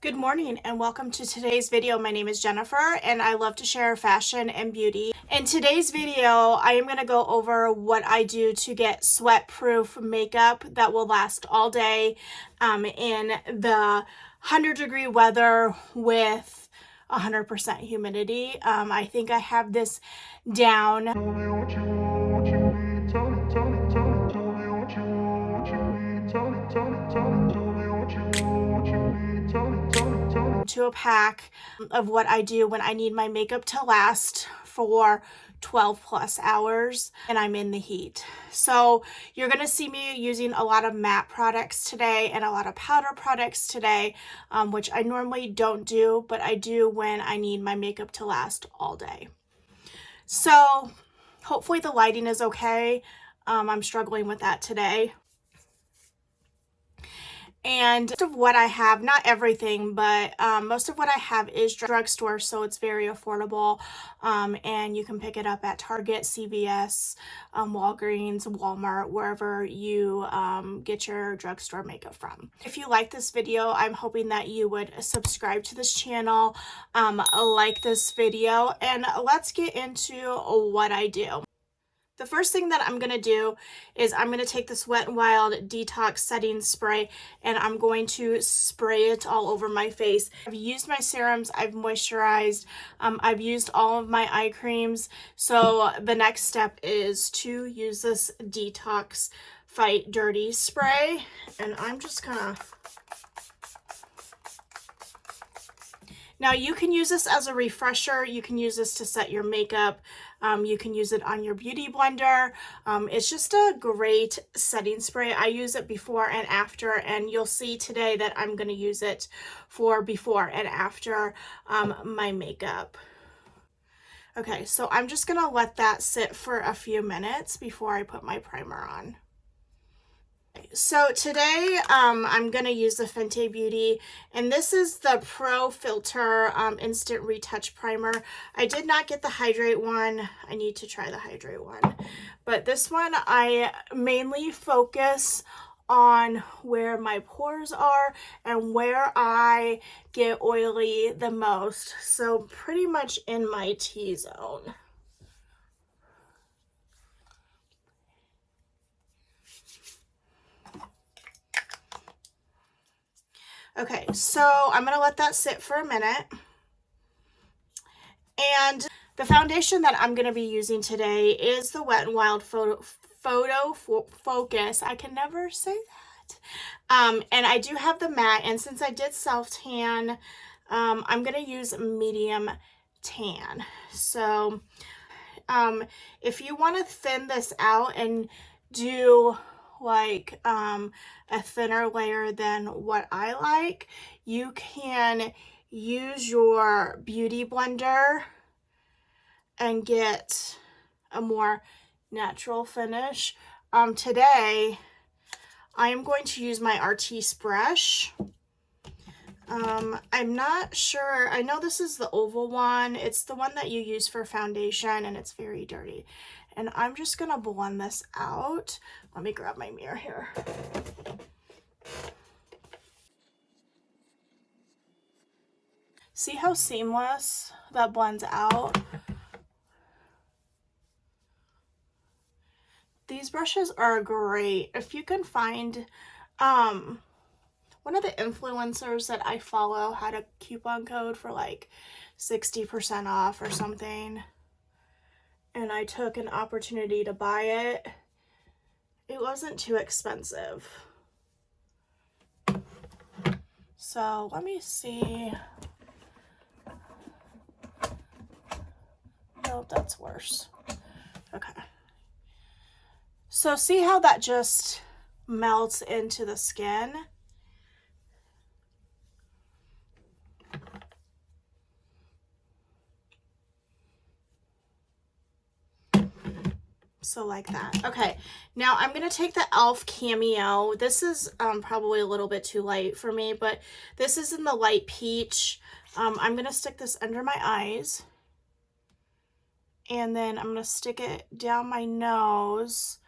Good morning and welcome to today's video. My name is Jennifer and I love to share fashion and beauty. In today's video, I am going to go over what I do to get sweat-proof makeup that will last all day in the 100-degree weather with 100% humidity. I think I have this down. To a pack of what I do when I need my makeup to last for 12 plus hours and I'm in the heat. So you're going to see me using a lot of matte products today and a lot of powder products today, which I normally don't do, but I do when I need my makeup to last all day. So hopefully the lighting is okay. I'm struggling with that today. And most of what I have, not everything, but most of what I have is drugstore, so it's very affordable, and you can pick it up at Target, CVS, Walgreens, Walmart, wherever you get your drugstore makeup from. If you like this video, I'm hoping that you would subscribe to this channel, like this video, and let's get into what I do. The first thing that I'm going to do is I'm going to take this Wet n Wild Detox Setting Spray and I'm going to spray it all over my face. I've used my serums, I've moisturized, I've used all of my eye creams. So the next step is to use this Detox Fight Dirty Spray. And I'm just going to... Now you can use this as a refresher, you can use this to set your makeup, you can use it on your beauty blender. It's just a great setting spray. I use it before and after, and you'll see today that I'm going to use it for before and after my makeup. Okay, so I'm just going to let that sit for a few minutes before I put my primer on. So today I'm going to use the Fenty Beauty, and this is the Pro Filter Instant Retouch Primer. I did not get the Hydrate one. I need to try the Hydrate one. But this one I mainly focus on where my pores are and where I get oily the most. So pretty much in my T-zone. Okay, so I'm going to let that sit for a minute. And the foundation that I'm going to be using today is the Wet n Wild Photo Focus. I can never say that. And I do have the matte, and since I did self-tan, I'm going to use medium tan. So if you want to thin this out and do like a thinner layer than what I like, you can use your beauty blender and get a more natural finish. Today I am going to use my Artiste brush. I'm not sure, I know this is the oval one. It's the one that you use for foundation, and it's very dirty. And I'm just gonna blend this out. Let me grab my mirror here. See how seamless that blends out? These brushes are great. If you can find, one of the influencers that I follow had a coupon code for like 60% off or something, and I took an opportunity to buy it. It wasn't too expensive. So let me see. Nope, that's worse. Okay. So see how that just melts into the skin? So like that. Okay, now I'm going to take the e.l.f. Cameo. This is probably a little bit too light for me, but this is in the light peach. I'm going to stick this under my eyes. And then I'm going to stick it down my nose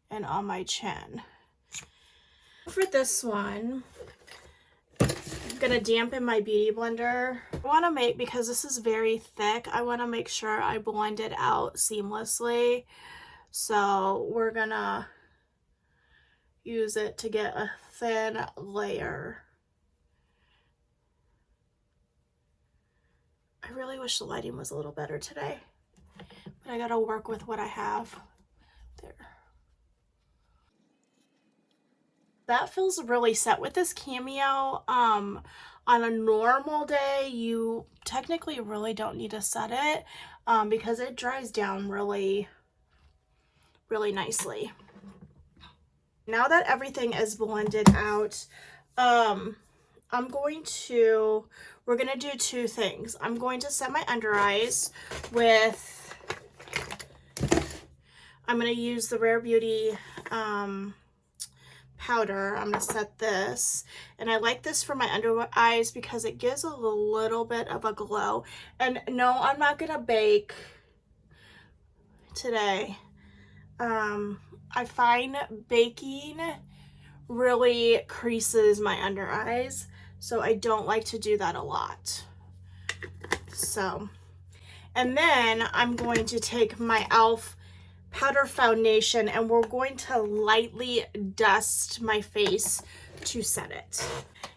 and on my chin. For this one, gonna dampen my beauty blender. I want to make, because this is very thick, I want to make sure I blend it out seamlessly. So we're gonna use it to get a thin layer. I really wish the lighting was a little better today, but I gotta work with what I have. There. That feels really set with this Cameo. On a normal day, you technically really don't need to set it because it dries down really nicely. Now that everything is blended out, we're gonna do two things. I'm going to set my under eyes with, I'm gonna use the Rare Beauty powder. I'm gonna set this, and I like this for my under eyes because it gives a little bit of a glow. And no, I'm not gonna bake today. I find baking really creases my under eyes, so I don't like to do that a lot. So, and then I'm going to take my e.l.f. powder foundation, and we're going to lightly dust my face to set it.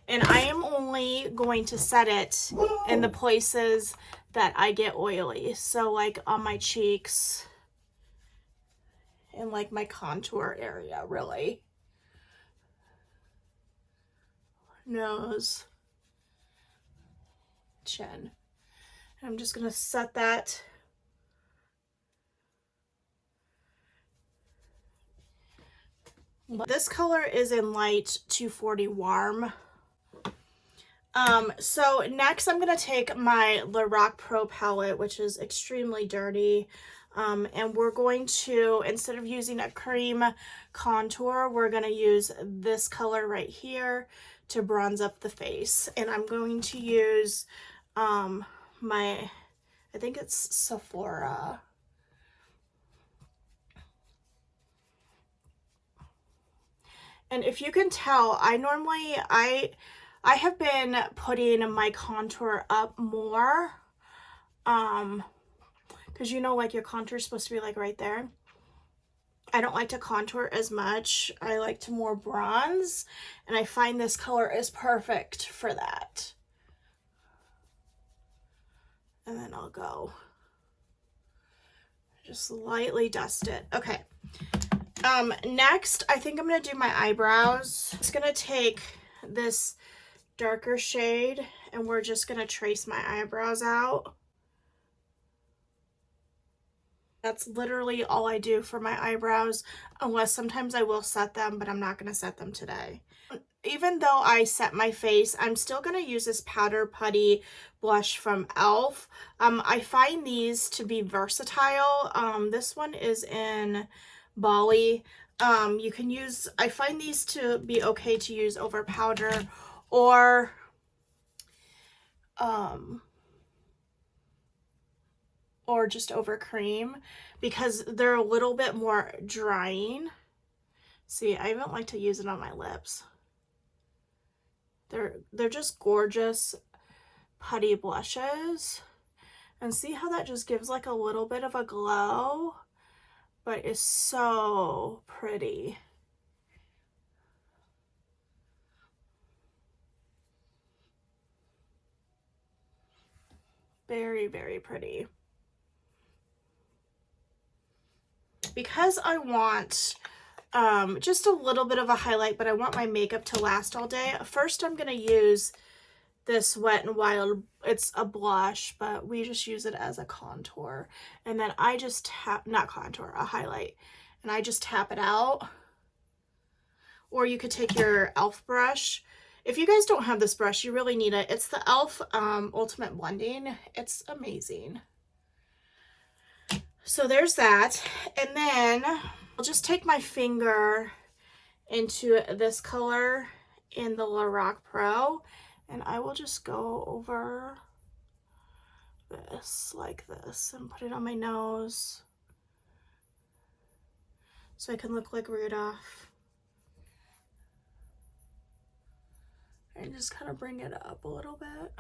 And I am only going to set it in the places that I get oily, so like on my cheeks and like my contour area, really. Nose, chin. And I'm just gonna set that This color is in light 240 warm. So next I'm going to take my Lorac Pro palette, which is extremely dirty. And we're going to, instead of using a cream contour, we're going to use this color right here to bronze up the face. And I'm going to use I think it's Sephora. And if you can tell, I have been putting my contour up more, because you know, like your contour is supposed to be like right there. I don't like to contour as much. I like to more bronze, and I find this color is perfect for that. And then I'll go just lightly dust it. Okay. Next, I think I'm going to do my eyebrows. I'm just going to take this darker shade, and we're just going to trace my eyebrows out. That's literally all I do for my eyebrows, unless sometimes I will set them, but I'm not going to set them today. Even though I set my face, I'm still going to use this Powder Putty blush from e.l.f. I find these to be versatile. This one is in Bali. You can use, I find these to be okay to use over powder or just over cream, because they're a little bit more drying. See, I don't like to use it on my lips. They're just gorgeous putty blushes. And see how that just gives like a little bit of a glow, but it's so pretty. Very, very pretty. Because I want just a little bit of a highlight, but I want my makeup to last all day. First, I'm going to use this Wet n Wild. It's a blush, but we just use it as a contour. And then I just tap, not contour, a highlight. And I just tap it out. Or you could take your e.l.f. brush. If you guys don't have this brush, you really need it. It's the e.l.f. Ultimate Blending. It's amazing. So there's that. And then I'll just take my finger into this color in the Lorac Pro, and I will just go over this like this and put it on my nose so I can look like Rudolph. and just kind of bring it up a little bit.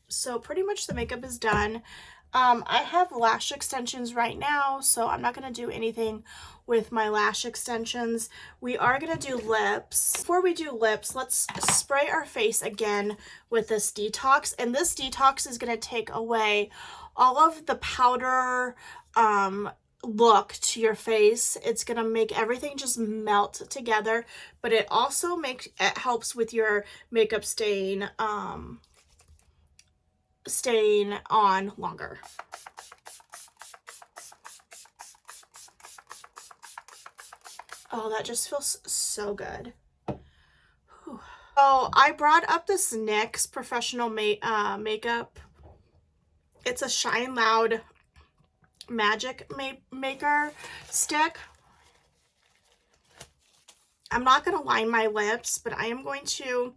So pretty much the makeup is done. I have lash extensions right now, so I'm not going to do anything with my lash extensions. We are going to do lips. Before we do lips, let's spray our face again with this detox. And this detox is going to take away all of the powder look to your face. It's going to make everything just melt together, but it also helps with your makeup staying on longer. Oh, that just feels so good. Whew. So I brought up this NYX professional makeup. It's a Shine Loud Magic Maker stick. I'm not going to line my lips, but I am going to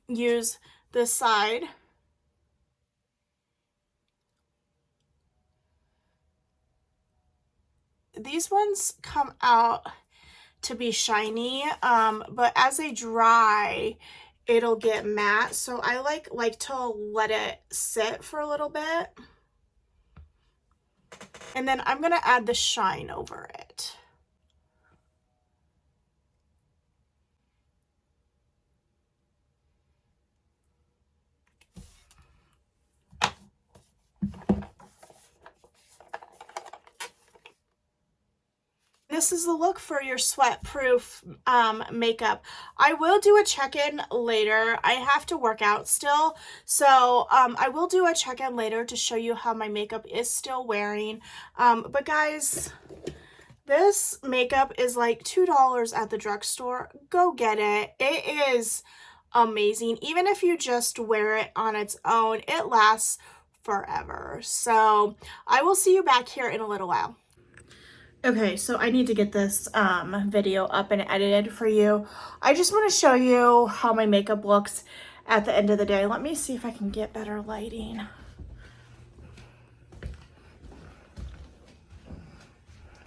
use this side. These ones come out to be shiny, but as they dry, it'll get matte. So I like to let it sit for a little bit. And then I'm going to add the shine over it. This is the look for your sweat-proof makeup. I will do a check-in later. I have to work out still, so I will do a check-in later to show you how my makeup is still wearing. But guys, this makeup is like $2 at the drugstore. Go get it. It is amazing. Even if you just wear it on its own, it lasts forever. So I will see you back here in a little while. Okay, so I need to get this video up and edited for you. I just want to show you how my makeup looks at the end of the day. Let me see if I can get better lighting.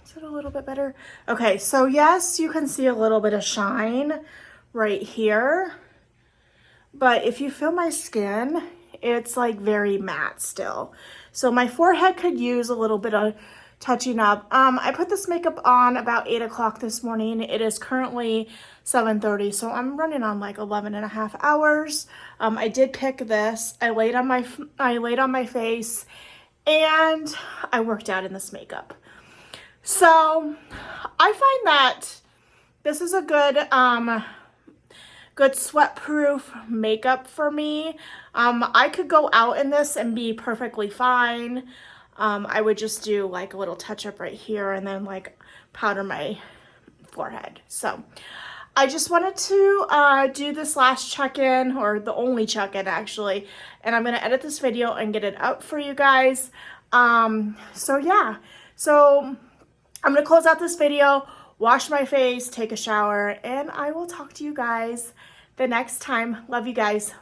Is it a little bit better? Okay, so yes, you can see a little bit of shine right here. But if you feel my skin, it's like very matte still. So my forehead could use a little bit of touching up. I put this makeup on about 8 o'clock this morning. It is currently 7:30, so I'm running on like 11 and a half hours. I did pick this. I laid on my face, and I worked out in this makeup. So I find that this is a good sweat-proof makeup for me. I could go out in this and be perfectly fine. I would just do like a little touch up right here and then like powder my forehead. So I just wanted to do this last check-in, or the only check-in actually, and I'm going to edit this video and get it up for you guys. So yeah, so I'm going to close out this video, wash my face, take a shower, and I will talk to you guys the next time. Love you guys.